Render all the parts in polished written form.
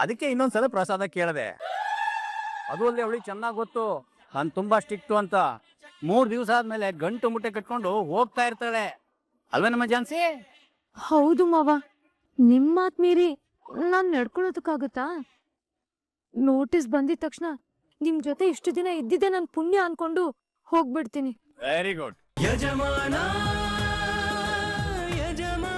ಅದಕ್ಕೆ ಇನ್ನೊಂದ್ಸಲ ಪ್ರಸಾದ ಕೇಳಿದೆ. ಅದು ಅಲ್ಲದೆ ಅವಳಿಗೆ ಚೆನ್ನಾಗಿ ಗೊತ್ತು ನಾನು ತುಂಬಾ ಸ್ಟ್ರಿಕ್ಟು ಅಂತ. 3 ದಿವಸ ಆದ್ಮೇಲೆ ಗಂಟು ಮುಟ್ಟೆ ಕಟ್ಕೊಂಡು ಹೋಗ್ತಾ ಇರ್ತಾಳೆ ಅಲ್ವೇ ನಮ್ಮ ಜಾನ್ಸಿ? ಹೌದು ಮಾವ, ನಿಮ್ ಮಾತ್ ಮೀರಿ ನಾನ್ ನಡ್ಕೊಳೋದಕ್ಕಾಗತ್ತಾ? ನೋಟಿಸ್ ಬಂದಿದ ತಕ್ಷಣ ನಿಮ್ ಜೊತೆ ಇಷ್ಟು ದಿನ ಇದ್ದಿದ್ದೆ ನನ್ ಪುಣ್ಯ ಅನ್ಕೊಂಡು ಹೋಗ್ಬಿಡ್ತೀನಿ. Very good. ಯಜಮಾನ ಯಜಮಾನ.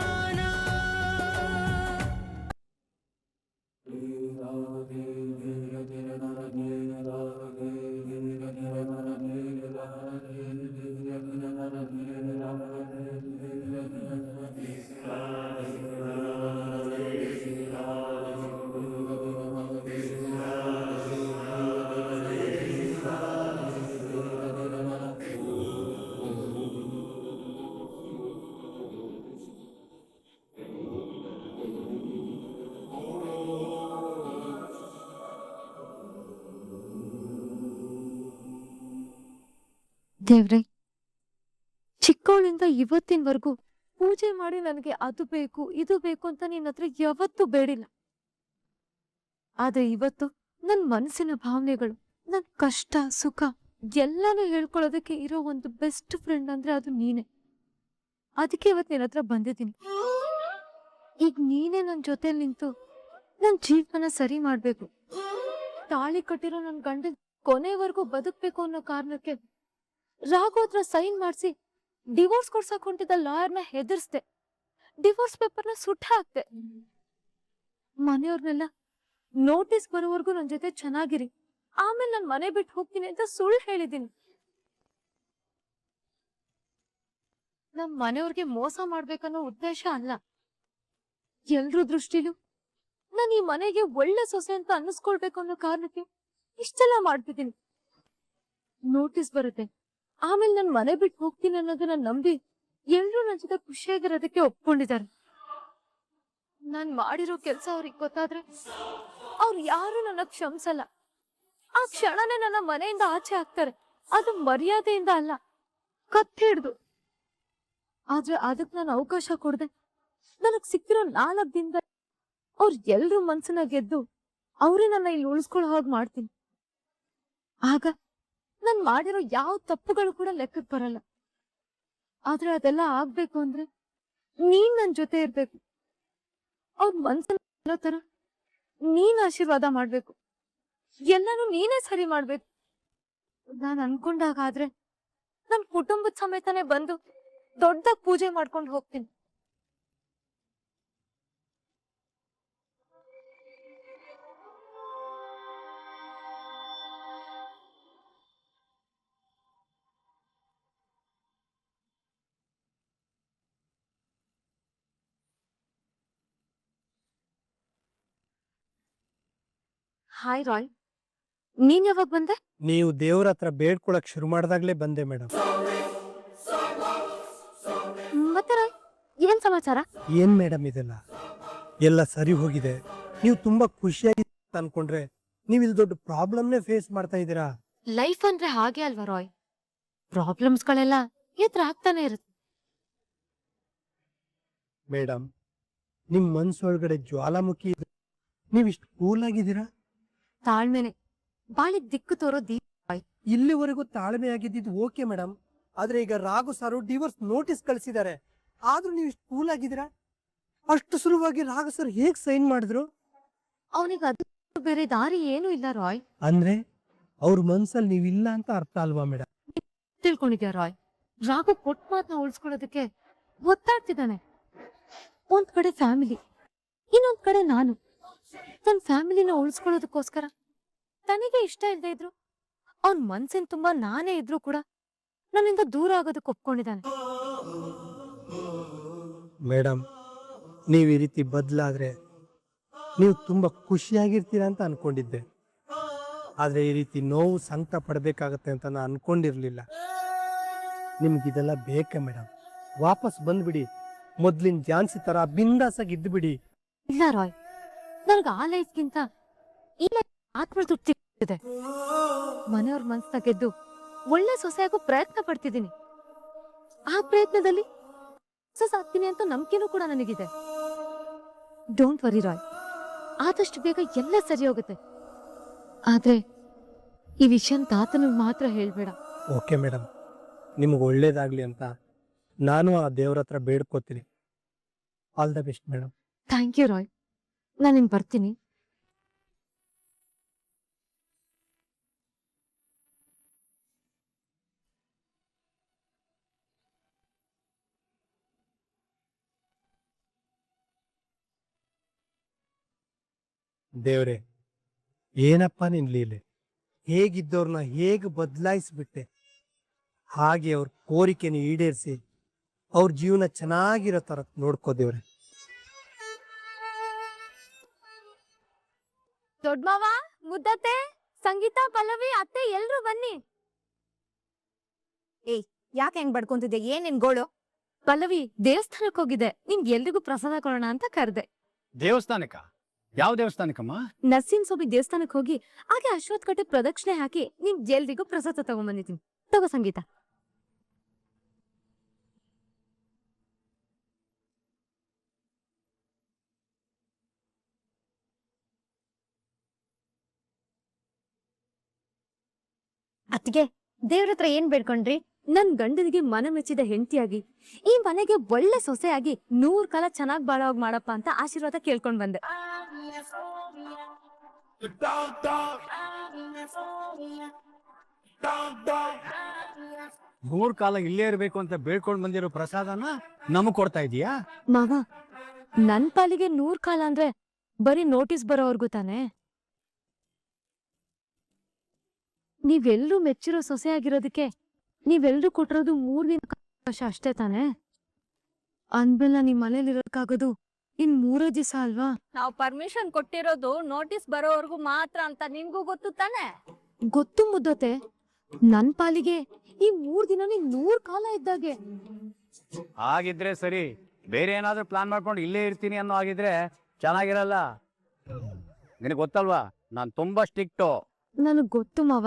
ದೇವ್ರೆ, ಚಿಕ್ಕವಳಿಂದ ಇವತ್ತಿನವರೆಗೂ ಪೂಜೆ ಮಾಡಿ ನನಗೆ ಅದು ಬೇಕು ಇದು ಬೇಕು ಅಂತ ನಿನ್ನ ಹತ್ರ ಯಾವತ್ತೂ ಬೇಡಿಲ್ಲ. ಆದ್ರೆ ಇವತ್ತು ನನ್ ಮನಸ್ಸಿನ ಭಾವನೆಗಳು, ನನ್ ಕಷ್ಟ ಸುಖ ಎಲ್ಲಾನು ಹೇಳ್ಕೊಳ್ಳೋದಕ್ಕೆ ಇರೋ ಒಂದು ಬೆಸ್ಟ್ ಫ್ರೆಂಡ್ ಅಂದ್ರೆ ಅದು ನೀನೆ. ಅದಕ್ಕೆ ಇವತ್ತು ನಿನ್ನ ಹತ್ರ ಬಂದಿದ್ದೀನಿ. ಈಗ ನೀನೇ ನನ್ ಜೊತೆಲಿ ನಿಂತು ನನ್ ಜೀವನ ಸರಿ ಮಾಡ್ಬೇಕು. ತಾಳಿ ಕಟ್ಟಿರೋ ನನ್ ಗಂಡನ್ ಕೊನೆವರೆಗೂ ಬದುಕ್ಬೇಕು ಅನ್ನೋ ಕಾರಣಕ್ಕೆ ರಾಘು ಹತ್ರ ಸೈನ್ ಮಾಡಿಸಿ ಡಿವೋರ್ಸ್ ಕೊಡ್ಸಕ್ ಹೊಂಟಿದ್ದ ಲಾಯರ್ನ ಹೆದರ್ಸ್ದೆ. ಡಿವೋರ್ಸ್ ಪೇಪರ್ನ ಸುಟ್ಟ ಹಾಕ್ದೆ. ಮನೆಯವ್ರನ್ನೆಲ್ಲ ನೋಟಿಸ್ ಬರೋವರೆಗೂ ನನ್ ಜೊತೆ ಚೆನ್ನಾಗಿರಿ, ಆಮೇಲೆ ನಾನ್ ಮನೆ ಬಿಟ್ಟು ಹೋಗ್ತೀನಿ ಅಂತ ಸುಳ್ಳು ಹೇಳಿದೀನಿ. ನಮ್ ಮನೆಯವ್ರಿಗೆ ಮೋಸ ಮಾಡ್ಬೇಕನ್ನೋ ಉದ್ದೇಶ ಅಲ್ಲ. ಎಲ್ರೂ ದೃಷ್ಟಿಲೂ ನಾನು ಈ ಮನೆಗೆ ಒಳ್ಳೆ ಸೊಸೆ ಅಂತ ಅನ್ನಿಸ್ಕೊಳ್ಬೇಕು ಅನ್ನೋ ಕಾರಣಕ್ಕೆ ಇಷ್ಟೆಲ್ಲ ಮಾಡ್ತಿದ್ದೀನಿ. ನೋಟಿಸ್ ಬರುತ್ತೆ, ಆಮೇಲೆ ನನ್ ಮನೆ ಬಿಟ್ಟು ಹೋಗ್ತೀನಿ ಅನ್ನೋದನ್ನ ನಂಬಿ ಎಲ್ರೂ ನನ್ ಜೊತೆ ಖುಷಿಯಾಗಿರೋದಕ್ಕೆ ಒಪ್ಕೊಂಡಿದ್ದಾರೆ. ನಾನ್ ಮಾಡಿರೋ ಕೆಲ್ಸ ಅವ್ರಿಗೆ ಗೊತ್ತಾದ್ರೆ ಅವ್ರು ಯಾರು ನನ್ನ ಕ್ಷಮಿಸಲ್ಲ. ಆ ಕ್ಷಣನೇ ನನ್ನ ಮನೆಯಿಂದ ಆಚೆ ಹಾಕ್ತಾರೆ. ಅದು ಮರ್ಯಾದೆಯಿಂದ ಅಲ್ಲ, ಕತ್ತಿ ಹಿಡ್ದು. ಆದ್ರೆ ಅದಕ್ ನಾನು ಅವಕಾಶ ಕೊಡದೆ ನನಗ್ ಸಿಕ್ಕಿರೋ 4 ದಿನದ ಅವ್ರ ಎಲ್ರೂ ಮನ್ಸನ್ನ ಗೆದ್ದು ಅವ್ರೇ ನನ್ನ ಇಲ್ಲಿ ಉಳಿಸ್ಕೊಳ್ಳೋ ಹಾಗೆ ಮಾಡ್ತೀನಿ. ಆಗ ನಾನ್ ಮಾಡಿರೋ ಯಾವ ತಪ್ಪುಗಳು ಕೂಡ ಲೆಕ್ಕಕ್ಕೆ ಬರಲ್ಲ. ಆದ್ರೆ ಅದೆಲ್ಲ ಆಗ್ಬೇಕು ಅಂದ್ರೆ ನೀನ್ ನನ್ ಜೊತೆ ಇರ್ಬೇಕು. ಅವ್ರ ಮನ್ಸನ್ನ ತರ ನೀನ್ ಆಶೀರ್ವಾದ ಮಾಡ್ಬೇಕು. ಎಲ್ಲಾನು ನೀನೇ ಸರಿ ಮಾಡ್ಬೇಕು. ನಾನ್ ಅನ್ಕೊಂಡಾಗಾದ್ರೆ ನನ್ ಕುಟುಂಬದ ಸಮೇತನೇ ಬಂದು ದೊಡ್ಡದಾಗಿ ಪೂಜೆ ಮಾಡ್ಕೊಂಡು ಹೋಗ್ತೀನಿ. ಹಾಯ್ ರಾಯ್, ನೀನ್ ಯಾವಾಗ ಬಂದೆ? ನೀವು ದೇವ್ರ ಹತ್ರ ಬೇಡ್ಕೊಳಕ್ ಶುರು ಮಾಡ್ದಾಗ್ಲೇ ಬಂದೆ ಮೇಡಮ್. ಮತ್ತೆ ರಾಯ್, ಏನ್ ಸಮಾಚಾರ? ಏನ್ ಮೇಡಮ್ ಇದೆಲ್ಲ? ಎಲ್ಲ ಸರಿ ಹೋಗಿದೆ. ನೀವು ತುಂಬಾ ಖುಷಿಯಾಗಿ ಅನ್ಕೊಂಡ್ರೆ ನೀವ್ ಇಲ್ಲಿ ದೊಡ್ಡ ಪ್ರಾಬ್ಲಮ್ನೇ ಫೇಸ್ ಮಾಡ್ತಾ ಇದ್ದೀರಾ. ಲೈಫ್ ಅಂದ್ರೆ ಹಾಗೆ ಅಲ್ವಾ ರಾಯ್, ಪ್ರಾಬ್ಲಮ್ಸ್ ಗಳೆಲ್ಲ ಎದುರು ಆಗ್ತಾನೆ ಇರುತ್ತೆ. ಮೇಡಮ್, ನಿಮ್ ಮನ್ಸೊಳಗಡೆ ಜ್ವಾಲಾಮುಖಿ ಇದೆ. ನೀವ್ ಇಷ್ಟು ಕೂಲ್ ಆಗಿದ್ದೀರಾ. ತಾಳ್ಮೆನೆ ಬಾಳಿಗ್ ದಿಕ್ಕು ತೋರೋ ದೀಪ. ಇಲ್ಲಿವರೆಗೂ ತಾಳ್ಮೆ ಆಗಿದ್ದು ಓಕೆ ಮೇಡಮ್, ಆದ್ರೆ ಈಗ ರಾಘು ಸಾರು ಡಿವೋರ್ಸ್ ನೋಟಿಸ್ ಕಳಿಸಿದ್ದಾರೆ. ಆದ್ರೂ ನೀವು ಇಷ್ಟು ಕೂಲ್ ಆಗಿದ್ದೀರಾ. ಅಷ್ಟು ಸುಲಭವಾಗಿ ರಾಘು ಸರ್ ಹೇಗ್ ಸೈನ್ ಮಾಡಿದ್ರು? ಅವನಿಗೆ ಅದು ಬೇರೆ ದಾರಿ ಏನೂ ಇಲ್ಲ ರಾಯ್. ಅಂದ್ರೆ ಅವ್ರ ಮನ್ಸಲ್ಲಿ ನೀವಿಲ್ಲ ಅಂತ ಅರ್ಥ ಅಲ್ವಾ ಮೇಡಮ್? ತಿಳ್ಕೊಂಡಿದ್ಯಾ ರಾಯ್, ರಾಘು ಕೊಟ್ಟ ಮಾತನ್ನ ಉಳಿಸ್ಕೊಳ್ಳೋದಕ್ಕೆ ಒತ್ತಾಡ್ತಿದ್ದಾನೆ. ಒಂದ್ ಕಡೆ ಫ್ಯಾಮಿಲಿ, ಇನ್ನೊಂದ್ ಕಡೆ ನಾನು. ತನ್ನ ಫ್ಯಾಮಿಲಿನ ಉಳಿಸ್ಕೊಳ್ಳೋದಕ್ಕೋಸ್ಕರ ತನಗೆ ಇಷ್ಟ ಇಲ್ಲದೆ ಇದ್ರು ಅವ್ನ್ ಮನ್ಸಿನ ತುಂಬಾ ನಾನೇ ಇದ್ರು ಕೂಡ ನನ್ನಿಂದ ದೂರ ಆಗೋದಕ್ಕೆ ಒಪ್ಕೊಂಡಿದ್ದಾನೆ. ಮೇಡಮ್, ನೀವು ಈ ರೀತಿ ಬದಲಾದ್ರೆ ನೀವು ತುಂಬಾ ಖುಷಿಯಾಗಿರ್ತೀರಾ ಅಂತ ಅನ್ಕೊಂಡಿದ್ದೆ. ಆದ್ರೆ ಈ ರೀತಿ ನೋವು ಸಂಕಟ ಪಡ್ಬೇಕಾಗತ್ತೆ ಅಂತ ನಾನು ಅನ್ಕೊಂಡಿರ್ಲಿಲ್ಲ. ನಿಮ್ಗಿದೆಲ್ಲ ಬೇಕೆ ಮೇಡಮ್? ವಾಪಸ್ ಬಂದ್ಬಿಡಿ, ಮೊದ್ಲಿನ ಜಾನ್ಸಿ ತರ ಬಿಂದಾಸಾಗಿ ಇದ್ದು ಬಿಡಿ. ಇಲ್ಲ ರಾಯ್, ನನಗೆ ಆ ಲೈಫ್ಗಿಂತ ಈ ಲೈಫ್ ಆತ್ಮ ತೃಪ್ತಿ ಇದೆ. ಮನೆಯವ್ರ ಮನ್ಸ್ನ ಗೆದ್ದು ಒಳ್ಳೆ ಸೊಸೆಯಾಗೋ ಪ್ರಯತ್ನ ಪಡ್ತಿದ್ದೀನಿ. ಆ ಪ್ರಯತ್ನದಲ್ಲಿ ಸಕ್ಸಸ್ ಆಗ್ತೀನಿ ಅಂತ ನಂಬಿಕೆನೂ ಕೂಡ ನನಗಿದೆ. ಡೋಂಟ್ ವರಿ ರಾಯ್, ಆದಷ್ಟು ಬೇಗ ಎಲ್ಲ ಸರಿ ಹೋಗುತ್ತೆ. ಆದ್ರೆ ಈ ವಿಷಯ ತಾತನಿಗೆ ಮಾತ್ರ ಹೇಳ್ಬೇಡ. ಓಕೆ ಮೇಡಮ್, ನಿಮ್ಗೆ ಒಳ್ಳೇದಾಗ್ಲಿ ಅಂತ ನಾನು ಆ ದೇವ್ರ ಹತ್ರ ಬೇಡ್ಕೋತೀನಿ. All the best madam. Thank you Roy. ನಾನು ಬರ್ತೀನಿ. ದೇವ್ರೆ, ಏನಪ್ಪ ನಿನ್ ಲೀಲೆ. ಹೇಗಿದ್ದವ್ರನ್ನ ಹೇಗೆ ಬದಲಾಯಿಸ್ಬಿಟ್ಟೆ, ಹಾಗೆ ಅವ್ರ ಕೋರಿಕೆನ ಈಡೇರಿಸಿ ಅವ್ರ ಜೀವನ ಚೆನ್ನಾಗಿರೋ ತರ ನೋಡ್ಕೋ ದೇವ್ರೆ. ದೊಡ್ಡ ಮಾವ, ಮುದ್ದತ್ತೆ, ಸಂಗೀತ, ಪಲ್ಲವಿ, ಅತ್ತೆ ಎಲ್ರು ಬನ್ನಿ. ಯಾಕೆ ಹೆಂಗ್ ಬಡ್ಕೊಂತಿದ್ದೆ? ಏನ್ ನಿನ್ ಗೋಳು? ಪಲ್ಲವಿ ದೇವಸ್ಥಾನಕ್ಕೆ ಹೋಗಿದೆ, ನಿಮ್ಗೆ ಎಲ್ರಿಗೂ ಪ್ರಸಾದ ಕೊಡೋಣ ಅಂತ ಕರೆದೆ. ದೇವಸ್ಥಾನಕ್ಕ? ಯಾವ ದೇವಸ್ಥಾನಕ್ಕಮ್ಮ? ನರಸಿಂಹ ಸ್ವಾಮಿ ದೇವಸ್ಥಾನಕ್ಕೆ ಹೋಗಿ ಹಾಗೆ ಅಶ್ವತ್ಥ ಕಟ್ಟೆ ಪ್ರದಕ್ಷಿಣೆ ಹಾಕಿ ನಿಮ್ ಎಲ್ರಿಗೂ ಪ್ರಸಾದ ತಗೊಂಡ್ಬಂದಿದ್ದೀನಿ. ತಗೋ ಸಂಗೀತ. ಅತ್ತಿಗೆ, ದೇವ್ರ ಹತ್ರ ಏನ್ ಬೇಡ್ಕೊಂಡ್ರಿ? ನನ್ ಗಂಡನಿಗೆ ಮನ ಮೆಚ್ಚಿದ ಹೆಂಡತಿಯಾಗಿ ಈ ಮನೆಗೆ ಒಳ್ಳೆ ಸೊಸೆಯಾಗಿ 100 ಕಾಲ ಚೆನ್ನಾಗ್ ಬಾಳೋಗ್ ಮಾಡಪ್ಪ ಅಂತ ಆಶೀರ್ವಾದ ಕೇಳ್ಕೊಂಡ್ ಬಂದೆ. ಮೂರ್ ಕಾಲ ಇಲ್ಲೇ ಇರ್ಬೇಕು ಅಂತ ಬೇಡ್ಕೊಂಡ್ ಬಂದಿರೋ ಪ್ರಸಾದನ ನಮಗ್ ಕೊಡ್ತಾ ಇದೀಯಾ? ಮಾವ, ನನ್ ಪಾಲಿಗೆ 100 ಕಾಲ ಅಂದ್ರೆ ಬರೀ ನೋಟಿಸ್ ಬರೋವರ್ಗು ತಾನೆ. ನೀವೆಲ್ರೂ ಮೆಚ್ಚಿರೋ ಸೊಸೆಯಾಗಿರೋದಕ್ಕೆ ನೀವೆಲ್ರೂ ಕೊಟ್ಟಿರೋದು 3 ದಿನ ಅವಕಾಶ ಅಷ್ಟೇ ತಾನೆ. ಅಂದ್ಮೇಲೆ ನಿಮ್ ಮನೇಲಿ ಇರೋಕ್ಕಾಗೋದು ಇನ್ 3 ದಿವಸ ಅಲ್ವಾ? ನಾವ್ ಪರ್ಮಿಷನ್ ಕೊಟ್ಟಿರೋದು ನೋಟಿಸ್ ಬರೋವರೆಗೂ ಮಾತ್ರ ಅಂತ ನಿಮ್ಗೂ ಗೊತ್ತು ತಾನೆ? ಗೊತ್ತು ಮುದ್ದತೆ, ನನ್ ಪಾಲಿಗೆ ಈ 3 ದಿನ 100 ಕಾಲ ಇದ್ದಾಗೆ. ಹಾಗಿದ್ರೆ ಸರಿ, ಬೇರೆ ಏನಾದ್ರೂ ಪ್ಲಾನ್ ಮಾಡ್ಕೊಂಡು ಇಲ್ಲೇ ಇರ್ತೀನಿ ಅನ್ನೋ ಆಗಿದ್ರೆ ಚೆನ್ನಾಗಿರಲ್ಲ. ನಿನಗೆ ಗೊತ್ತಲ್ವಾ, ನಾನ್ ತುಂಬಾ ಸ್ಟ್ರಿಕ್ಟು. ನನಗ್ ಗೊತ್ತು ಮಾವ,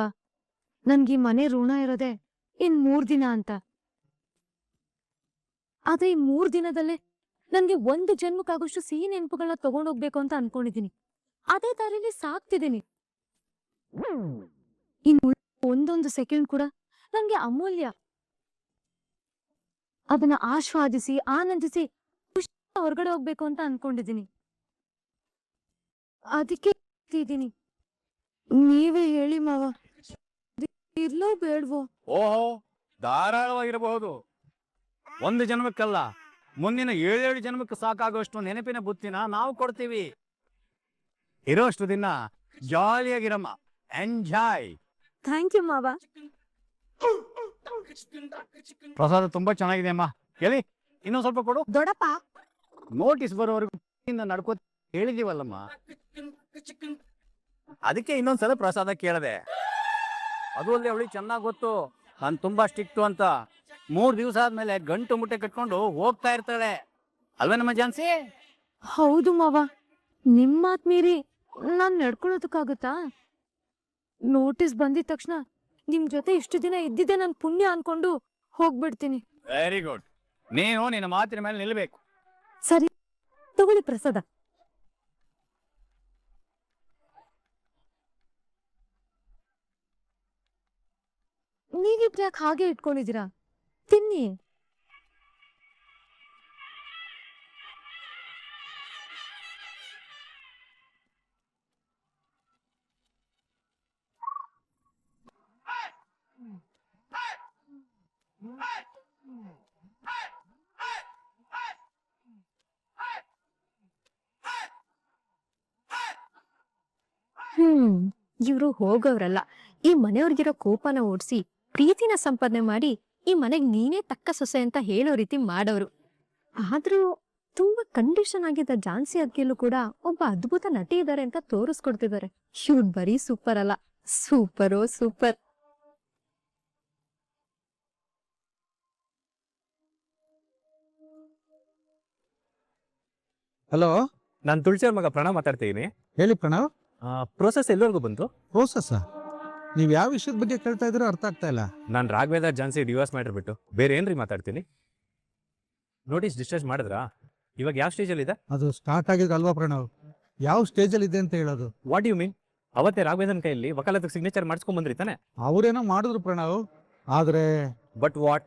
ನನ್ಗೆ ಈ ಮನೆ ಋಣ ಇರೋದೆ ಇನ್ 3 ದಿನ ಅಂತ. ಆದ್ರೆ ಈ 3 ದಿನದಲ್ಲೇ ನನ್ಗೆ 1 ಜನ್ಮಕ್ಕಾಗೋಷ್ಟು ಸಿಹಿ ನೆನಪುಗಳನ್ನ ತಗೊಂಡೋಗ್ಬೇಕು ಅಂತ ಅನ್ಕೊಂಡಿದೀನಿ. ಅದೇ ದಾರಿಲಿ ಸಾಕ್ತಿದ್ದೀನಿ. ಇನ್ ಒಂದೊಂದು ಸೆಕೆಂಡ್ ಕೂಡ ನನ್ಗೆ ಅಮೂಲ್ಯ. ಅದನ್ನ ಆಸ್ವಾದಿಸಿ ಆನಂದಿಸಿ ಖುಷಿ ಹೊರಗಡೆ ಹೋಗ್ಬೇಕು ಅಂತ ಅನ್ಕೊಂಡಿದೀನಿ. ಅದಕ್ಕೆ ಇದ್ದೀನಿ. ನೀವೇ ಹೇಳಿ ಮಾವ, ಇರ್ಲೋ ಬೇಡ್ವೋ? ಓಹೋ, ಧಾರಾಳವಾಗಿರಬಹುದು. 1 ಜನ್ಮಕ್ಕಲ್ಲ, ಮುಂದಿನ 7 ಜನ್ಮಕ್ಕೆ ಸಾಕಾಗುವಷ್ಟು ನೆನಪಿನ ಬುತ್ತಿನ ನಾವು ಕೊಡ್ತೀವಿ. ಇರೋಷ್ಟು ದಿನ ಜಾಲಿಯಾಗಿರಮ್ಮ. ಎಂಜಾಯ್. ಥ್ಯಾಂಕ್ ಯು ಮಾವ. ಪ್ರಸಾದ ತುಂಬಾ ಚೆನ್ನಾಗಿದೆ ಅಮ್ಮ. ಎಲ್ಲಿ ಇನ್ನೊಂದ್ ಸ್ವಲ್ಪ ಕೊಡು. ದೊಡ್ಡಪ್ಪ, ನೋಟಿಸ್ ಬರೋವರೆಗೂ ನಡ್ಕೋ ಹೇಳಿದೀವಲ್ಲಮ್ಮ, ಅದಕ್ಕೆ ಇನ್ನೊಂದ್ಸಲ ಪ್ರಸಾದ ಕೇಳದೆ. ಅದು ಅಲ್ಲದೆ ಅವಳಿಗೆ ಚೆನ್ನಾಗ್ ಗೊತ್ತು ನಾನು ತುಂಬಾ ಸ್ಟ್ರಿಕ್ಟು ಅಂತ. 3 ದಿವಸ ಆದ್ಮೇಲೆ ಗಂಟು ಮುಟ್ಟೆ ಕಟ್ಕೊಂಡು ಹೋಗ್ತಾ ಇರ್ತಾಳೆ ಅಲ್ವೇ ನಮ್ಮ ಜಾನ್ಸಿ? ಹೌದು ಮಾವ, ನಿಮ್ ಮಾತ್ ಮೀರಿ ನಾನ್ ನಡ್ಕೊಳ್ಳೋದಕ್ಕಾಗುತ್ತಾ? ನೋಟಿಸ್ ಬಂದಿದ ತಕ್ಷಣ ನಿಮ್ ಜೊತೆ ಇಷ್ಟು ದಿನ ಇದ್ದಿದ್ದೆ ನನ್ ಪುಣ್ಯ ಅನ್ಕೊಂಡು ಹೋಗ್ಬಿಡ್ತೀನಿ. Very good. ನೀನು ನಿನ್ನ ಮಾತಿನ ಮೇಲೆ ನಿಲ್ಬೇಕು. ಸರಿ, ತಗೊಳ್ಳಿ ಪ್ರಸಾದ. ನೀವಿಬ್ರು ಯಾಕೆ ಹಾಗೆ ಇಟ್ಕೊಂಡಿದ್ದೀರಾ? ತಿನ್ನಿ. ಇವ್ರು ಹೋಗೋವ್ರಲ್ಲ. ಈ ಮನೆಯವ್ರಿಗಿರೋ ಕೋಪನ ಓಡಿಸಿ ಪ್ರೀತಿನ ಸಂಪಾದನೆ ಮಾಡಿ ಈ ಮನೆಗ್ ನೀನೇ ತಕ್ಕ ಸೊಸೆ ಅಂತ ಹೇಳೋ ರೀತಿ ಮಾಡೋರು. ಆದ್ರೂ ತುಂಬಾ ಕಂಡೀಷನ್ ಆಗಿದ್ದ ಝಾನ್ಸಿ ಅಕ್ಕಿಯಲ್ಲೂ ಕೂಡ ಒಬ್ಬ ಅದ್ಭುತ ನಟಿ ಇದ್ದಾರೆ ಅಂತ ತೋರಿಸ್ಕೊಡ್ತಿದ್ದಾರೆ. ಇವ್ರು ಬರೀ ಸೂಪರ್ ಅಲ್ಲ, ಸೂಪರೋ ಸೂಪರ್. ಹಲೋ, ನಾನು ತುಳಸಿಯವ್ರ ಮಗ ಪ್ರಣವ್ ಮಾತಾಡ್ತಿದ್ದೀನಿ. ಹೇಳಿ ಪ್ರಣವ್. ಪ್ರೋಸೆಸ್ ಎಲ್ಲಿವರೆಗೂ ಬಂತು? ಪ್ರೋಸೆಸ್ ನೀವು ಯಾವ ವಿಷಯದ ಬಗ್ಗೆ ಕೇಳ್ತಾ ಇದ್ರೋ ಅರ್ಥ ಆಗ್ತಾ ಇಲ್ಲ. ನಾನು ರಾಘವೇಂದ್ರ ಜಾನ್ಸಿ ಡಿವೋರ್ಸ್ ಮ್ಯಾಟರ್ ಬಿಟ್ಟು ಬೇರೆ ಏನ್ರಿ ಮಾತಾಡ್ತೀನಿ. ನೋಟಿಸ್ ಡಿಸ್ಚಾರ್ಜ್ ಮಾಡಿದ್ರಾ? ಇವಾಗ ಯಾವ ಸ್ಟೇಜಲ್ಲಿ ಇದೆ? ಅದು ಸ್ಟಾರ್ಟ್ ಆಗಿದ್ದು ಅಲ್ವಾ ಪ್ರಣವ್? ಯಾವ ಸ್ಟೇಜಲ್ಲಿ ಇದೆ ಅಂತ ಹೇಳೋದು. What you mean? ಅವತ್ತೇ ರಾಘವೇಂದ್ರನ್ ಕೈಯಲ್ಲಿ ವಕಾಲತ್ ಸಿಗ್ನೇಚರ್ ಮಾಡಿಸ್ಕೊಂಡ್ ಬಂದ್ರಿ ತಾನೆ? ಅವರೇನೋ ಮಾಡಿದ್ರು ಪ್ರಣವ್, ಆದ್ರೆ ಬಟ್ ವಾಟ್?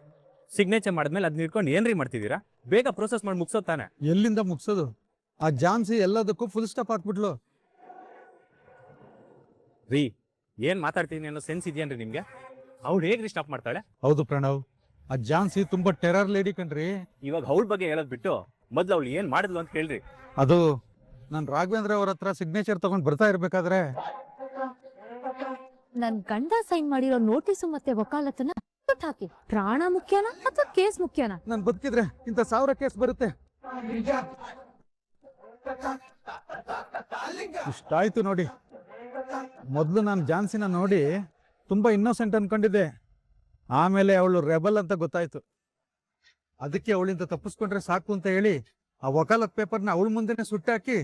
ಸಿಗ್ನೇಚರ್ ಮಾಡಿದ್ಮೇಲೆ ಅದನ್ನ ಇಟ್ಕೊಂಡು ಏನ್ರಿ ಮಾಡ್ತಿದ್ದೀರಾ? ಬೇಗ ಪ್ರೋಸೆಸ್ ಮಾಡಿ ಮುಗಿಸೋ ತಾನೆ. ಎಲ್ಲಿಂದ ಮುಗ್ಸೋದು? ಆ ಜಾನ್ಸಿ ಎಲ್ಲದಕ್ಕೂ ಫುಲ್ ಸ್ಟಾಪ್ ಹಾಕ್ಬಿಟ್ಲು. ರೀ, ಏನ್ ಮಾತಾಡ್ತೀನಿ ಅನ್ನೋ ಸೆನ್ಸ್ ಇದೆಯೇನ್ರಿ ನಿಮ್ಗೆ? ಅವ್ಳು ಹೇಗ್ರಿ ಸ್ಟಾಪ್ ಮಾಡ್ತಾಳೆ? ಹೌದು ಪ್ರಣವ್, ಆ ಜಾನ್ಸಿ ತುಂಬಾ ಟೆರರ್ ಲೇಡಿ ಕಣ್ರಿ. ಇವಾಗ ಅವಳ ಬಗ್ಗೆ ಹೇಳೋದ್ ಬಿಟ್ಟು ಮೊದ್ಲು ಅವಳು ಏನ್ ಮಾಡಿದ್ಲು ಅಂತ ಕೇಳ್ರಿ. ಅದು ನಾನು ರಾಘವೇಂದ್ರ ಅವ್ರ ಹತ್ರ ಸಿಗ್ನೇಚರ್ ತಗೊಂಡ್ ಬರ್ತಾ ಇರ್ಬೇಕಾದ್ರೆ ನನ್ ಗಂಡ ಸೈನ್ ಮಾಡಿರೋ ನೋಟಿಸು ಮತ್ತೆ ವಕಾಲತನ ಹಾಕಿ, ಪ್ರಾಣ ಮುಖ್ಯನಾ ಅಥವಾ ಕೇಸ್ ಮುಖ್ಯನಾ? ನಾನು ಬದುಕಿದ್ರೆ ಇಂಥ 1000 ಕೇಸ್ ಬರುತ್ತೆ. ಇಷ್ಟಾಯ್ತು ನೋಡಿ. ಮೊದಲು ನಾನು ಜಾನ್ಸಿನ ನೋಡಿ ತುಂಬಾ ಇನ್ನೋಸೆಂಟ್ ಅನ್ಕೊಂಡಿದ್ದೆ, ಆಮೇಲೆ ಅವಳು ರೆಬಲ್ ಅಂತ ಗೊತ್ತಾಯ್ತು. ಅದಕ್ಕೆ ಅವಳಿಂದ ತಪ್ಪಿಸ್ಕೊಂಡ್ರೆ ಸಾಕು ಅಂತ ಹೇಳಿ ಆ ವಕಾಲತ್ ಪೇಪರ್ನ ಅವಳ ಮುಂದೆನೆ ಸುಟ್ಟಾಕಿ,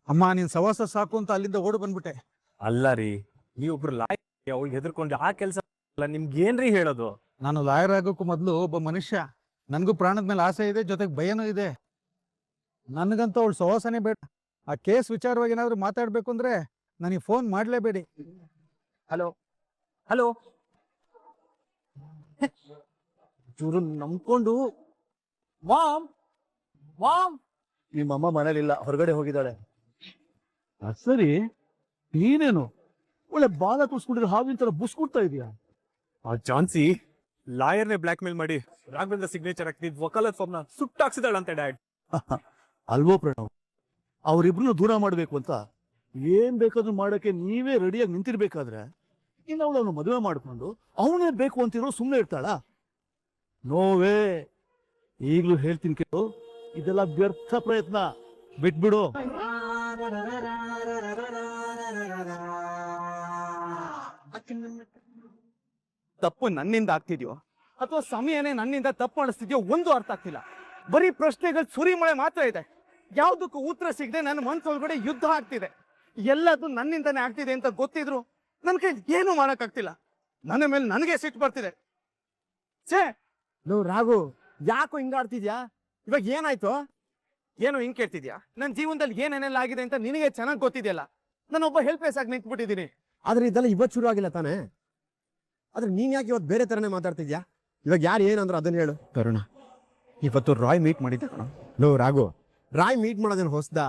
ಅಮ್ಮ ನೀನ್ ಸವಾಸ ಸಾಕು ಅಂತ ಅಲ್ಲಿಂದ ಓಡ್ ಬಂದ್ಬಿಟ್ಟೆ. ಅಲ್ಲ ರೀ, ನೀವೊಬ್ರು ಲಾಯರ್, ಅವಳಿಗೆ ಹೆದರ್ಕೊಂಡು ಆ ಕೆಲಸ ನಿಮ್ಗೆ ಏನ್ರಿ ಹೇಳೋದು? ನಾನು ಲಾಯರ್ ಆಗೋಕ್ಕೂ ಮೊದಲು ಒಬ್ಬ ಮನುಷ್ಯ. ನನಗೂ ಪ್ರಾಣದ ಮೇಲೆ ಆಸೆ ಇದೆ, ಜೊತೆಗೆ ಭಯನೂ ಇದೆ. ನನಗಂತೂ ಅವಳು ಸವಾಸನೆ ಬೇಡ. ಆ ಕೇಸ್ ವಿಚಾರವಾಗಿ ಏನಾದ್ರು ಮಾತಾಡ್ಬೇಕು ಅಂದ್ರೆ ನನಗೆ ಫೋನ್ ಮಾಡ್ಲೇಬೇಡಿ. ಹಲೋ ಹಲೋ, ಚೂರು ನಂಬ್ಕೊಂಡು ಮಾಮ್ ಮಾಮ್, ನಿಮ್ಮಮ್ಮ ಮನೇಲಿಲ್ಲ, ಹೊರಗಡೆ ಹೋಗಿದ್ದಾಳೆ. ಸರಿ, ನೀನೇನು ಒಳ್ಳೆ ಬಾಲ ಕೂಸ್ಕೊಂಡಿರೋ ಹಾವಿನ ತರ ಬುಸ್ಕೊಡ್ತಾ ಇದೀಯಾ? ಆ ಜಾನ್ಸಿ ಲಾಯರ್ನೇ ಬ್ಲಾಕ್ ಮೇಲ್ ಮಾಡಿ ರಾಘವೇಂದ್ರ ಸಿಗ್ನೇಚರ್ ಹಾಕ್ತಿದ್ ವಕಾಲತ್ ಫಾರ್ಮ್ನ ಸುಟ್ಟಾಕ್ಸಿದಾಳ ಅಂತ ಡ್ಯಾಡ್. ಅಲ್ವೋ ಪ್ರಣವ್, ಅವರಿಬ್ರನ್ನ ದೂರ ಮಾಡ್ಬೇಕು ಅಂತ ಏನ್ ಬೇಕಾದ್ರೂ ಮಾಡಕ್ಕೆ ನೀವೇ ರೆಡಿಯಾಗಿ ನಿಂತಿರ್ಬೇಕಾದ್ರೆ ಇನ್ನು ಅವಳನ್ನು ಮದುವೆ ಮಾಡ್ಕೊಂಡು ಅವನೇ ಬೇಕು ಅಂತಿರೋ ಸುಮ್ಮನೆ ಇರ್ತಾಳ? ನೋವೇ, ಈಗ್ಲೂ ಹೇಳ್ತೀನಿ ಕೇಳು, ಇದೆಲ್ಲ ವ್ಯರ್ಥ ಪ್ರಯತ್ನ, ಬಿಟ್ಬಿಡು. ತಪ್ಪು ನನ್ನಿಂದ ಆಗ್ತಿದ್ಯೋ ಅಥವಾ ಸಮಯನೇ ನನ್ನಿಂದ ತಪ್ಪು ಮಾಡಿಸ್ತಿದ್ಯೋ ಒಂದು ಅರ್ಥ ಆಗ್ತಿಲ್ಲ. ಬರೀ ಪ್ರಶ್ನೆಗಳು ಸುರಿಮಳೆ ಮಾತ್ರ ಇದೆ, ಯಾವ್ದಕ್ಕೂ ಉತ್ತರ ಸಿಗದೆ ನನ್ನ ಮನಸ್ಸೊಳಗಡೆ ಯುದ್ಧ ಆಗ್ತಿದೆ. ಎಲ್ಲದು ನನ್ನಿಂದಾನೇ ಆಗ್ತಿದೆ ಅಂತ ಗೊತ್ತಿದ್ರು ನನ್ ಕೈ ಏನು ಮಾಡಕ್ಕಾಗ್ತಿಲ್ಲ. ನನ್ನ ಮೇಲೆ ನನಗೆ ಸಿಟ್ಟು ಬರ್ತಿದೆ. ಛೇ, ರಾಘು, ಯಾಕೋ ಹಿಂಗಾಡ್ತಿದ್ಯಾ? ಇವಾಗ ಏನಾಯ್ತು? ಏನೋ ಹಿಂಗ್ ಕೇಳ್ತಿದ್ಯಾ? ನನ್ನ ಜೀವನದಲ್ಲಿ ಏನೇನೆಲ್ಲ ಆಗಿದೆ ಅಂತ ನಿನಗೆ ಚೆನ್ನಾಗಿ ಗೊತ್ತಿದೆಯಲ್ಲ. ನಾನೊಬ್ಬ ಹೆಲ್ಪ್ಲೆಸ್ ಆಗಿ ನಿಂತ್ಬಿಟ್ಟಿದ್ದೀನಿ. ಆದ್ರೆ ಇದೆಲ್ಲ ಇವತ್ತು ಶುರು ಆಗಿಲ್ಲ ತಾನೇ? ಆದ್ರೆ ನೀನ್ ಯಾಕೆ ಇವತ್ತು ಬೇರೆ ತರನೇ ಮಾತಾಡ್ತಿದ್ಯಾ? ಇವಾಗ ಯಾರು ಏನಂದ್ರು ಅದನ್ನ ಹೇಳು. ತರುಣ, ಇವತ್ತು ರಾಯ್ ಮೀಟ್ ಮಾಡಿದ್ದೆ ಕಣ. ರಾಘು, ರಾಯ್ ಮೀಟ್ ಮಾಡೋದೇನು ಹೊಸ್ದ?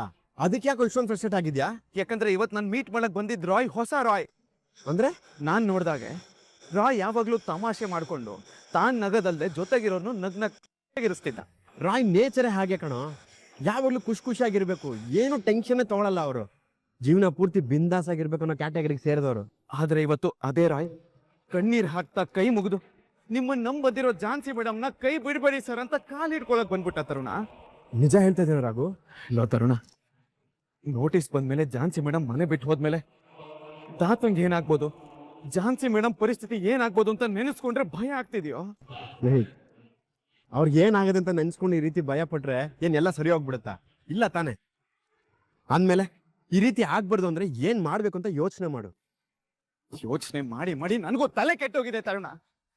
ಅದಕ್ಕೆ ಯಾಕೆ ಇಷ್ಟೊಂದು ಫ್ರಸ್ಟ್ರೇಟ್ ಆಗಿದ್ಯಾ? ಯಾಕಂದ್ರೆ ಇವತ್ತು ನಾನು ಮೀಟ್ ಮಾಡಕ್ ಬಂದಿದ್ ರಾಯ್ ಹೊಸ ರಾಯ್. ಅಂದ್ರೆ ನಾನ್ ನೋಡ್ದಾಗೆ ರಾಯ್ ಯಾವಾಗ್ಲೂ ತಮಾಷೆ ಮಾಡ್ಕೊಂಡು ತಾನ್ ನಗದಲ್ದೆ ಜೊತೆಗಿರೋನು ನಗ್ನಗಿರಿಸ್ತಿದ್ದ. ರಾಯ್ ನೇಚರೇ ಹಾಗೆ ಕಣೋ, ಯಾವಾಗ್ಲೂ ಖುಷಿಯಾಗಿರ್ಬೇಕು, ಏನು ಟೆನ್ಷನ್ ತಗೊಳಲ್ಲ ಅವರು. ಜೀವನ ಪೂರ್ತಿ ಬಿಂದಾಸ್ ಆಗಿರ್ಬೇಕು ಅನ್ನೋ ಕ್ಯಾಟಗರಿಗೆ ಸೇರಿದವರು. ಆದ್ರೆ ಇವತ್ತು ಅದೇ ರಾಯ್ ಕಣ್ಣೀರ್ ಹಾಕ್ತಾ ಕೈ ಮುಗಿದು ನಿಮ್ಮನ್ನ ನಂಬದಿರೋ ಜಾನ್ಸಿ ಮೇಡಮ್ನ ಕೈ ಬಿಡ್ಬೇಡಿ ಸರ್ ಅಂತ ಕಾಲ್ ಹಿಡ್ಕೊಳಕ್ ಬಂದ್ಬಿಟ್ಟ. ತರುಣ, ನಿಜ ಹೇಳ್ತಾ ಇದ್ದೀನ ರಾಘು. ಲೋ ತರುಣ, ನೋಟಿಸ್ ಬಂದ್ಮೇಲೆ ಜಾನ್ಸಿ ಮೇಡಮ್ ಮನೆ ಬಿಟ್ಟು ಹೋದ್ಮೇಲೆ ತಾತಂಗೆ ಏನಾಗ್ಬೋದು, ಜಾನ್ಸಿ ಮೇಡಮ್ ಪರಿಸ್ಥಿತಿ ಏನಾಗ್ಬೋದು ಅಂತ ನೆನೆಸ್ಕೊಂಡ್ರೆ ಭಯ ಆಗ್ತಿದ್ಯೋ? ಅವ್ರಿಗೆ ಏನಾಗದೆ ಅಂತ ನೆನ್ಸ್ಕೊಂಡು ಈ ರೀತಿ ಭಯ ಪಟ್ರೆ ಏನೆಲ್ಲ ಸರಿ ಹೋಗ್ಬಿಡುತ್ತಾ? ಇಲ್ಲ ತಾನೆ. ಅಂದ್ಮೇಲೆ ಈ ರೀತಿ ಆಗ್ಬಾರ್ದು ಅಂದ್ರೆ ಏನ್ ಮಾಡ್ಬೇಕು ಅಂತ ಯೋಚನೆ ಮಾಡು. ಯೋಚನೆ ಮಾಡಿ ಮಾಡಿ ನನಗೂ ತಲೆ ಕೆಟ್ಟೋಗಿದೆ ತರುಣ.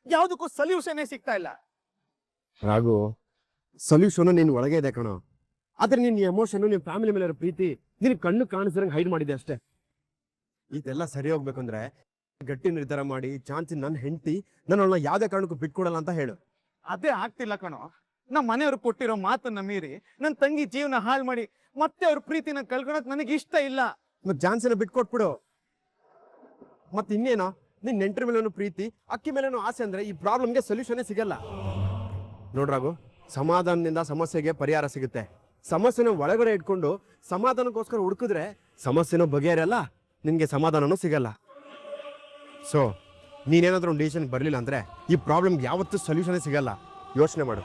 ಯಾವ್ದಕ್ಕೂ ಸೊಲ್ಯೂಷನ್ ಸಿಗ್ತಾ ಇಲ್ಲ. ರಾಘು, ಸೊಲ್ಯೂಷನ್ ನಿನ್ ಒಳಗೆ ಇದೆ ಕಣೋ. ಆದ್ರೆ ನಿನ್ ಎಮೋಷನ್, ನಿನ್ ಫ್ಯಾಮಿಲಿ ಮೇಲೆ ಪ್ರೀತಿ ನಿನ್ ಕಣ್ಣು ಕಾಣಿಸಿದಂಗೆ ಹೈಡ್ ಮಾಡಿದೆ ಅಷ್ಟೇ. ಇದೆಲ್ಲ ಸರಿ ಹೋಗ್ಬೇಕಂದ್ರೆ ಗಟ್ಟಿ ನಿರ್ಧಾರ ಮಾಡಿ ಜಾನ್ಸಿ ನನ್ನ ಹೆಂಡತಿ, ನಾನು ಅವಳನ್ನ ಯಾವ್ದೇ ಕಾರಣಕ್ಕೂ ಬಿಟ್ಕೊಡಲ್ಲ ಅಂತ ಹೇಳು. ಅದೇ ಆಗ್ತಿಲ್ಲ ಕಣೋ. ನಮ್ಮ ಮನೆಯವ್ರು ಕೊಟ್ಟಿರೋ ಮಾತನ್ನ ಮೀರಿ ನನ್ನ ತಂಗಿ ಜೀವನ ಹಾಳು ಮಾಡಿ ಮತ್ತೆ ಅವ್ರ ಪ್ರೀತಿನ ಕಳ್ಕೊಳಕ್ ನನಗೆ ಇಷ್ಟ ಇಲ್ಲ. ಮತ್ತೆ ಜಾನ್ಸಿನ ಬಿಟ್ಕೊಟ್ಬಿಡು. ಮತ್ತೆ ಇನ್ನೇನೋ, ನಿನ್ ನೆಂಟರ ಮೇಲೇನು ಪ್ರೀತಿ, ಅಕ್ಕಿ ಮೇಲೇನು ಆಸೆ ಅಂದ್ರೆ ಈ ಪ್ರಾಬ್ಲಮ್ಗೆ ಸೊಲ್ಯೂಷನ್ನೇ ಸಿಗಲ್ಲ. ನೋಡ್ರಾಗು, ಸಮಾಧಾನದಿಂದ ಸಮಸ್ಯೆಗೆ ಪರಿಹಾರ ಸಿಗುತ್ತೆ. ಸಮಸ್ಯೆನ ಒಳಗಡೆ ಇಟ್ಕೊಂಡು ಸಮಾಧಾನಕ್ಕೋಸ್ಕರ ಹುಡುಕಿದ್ರೆ ಸಮಸ್ಯೆನೂ ಬಗೆಹರಿಯಲ್ಲ, ನಿನ್ಗೆ ಸಮಾಧಾನನೂ ಸಿಗಲ್ಲ. ಸೊ ನೀನೇನಾದ್ರೂ ಒಂದು ಡಿಸಿಷನ್ ಬರಲಿಲ್ಲ ಅಂದ್ರೆ ಈ ಪ್ರಾಬ್ಲಮ್ ಯಾವತ್ತೂ ಸೊಲ್ಯೂಷನ್ನೇ ಸಿಗಲ್ಲ. ಯೋಚನೆ ಮಾಡು.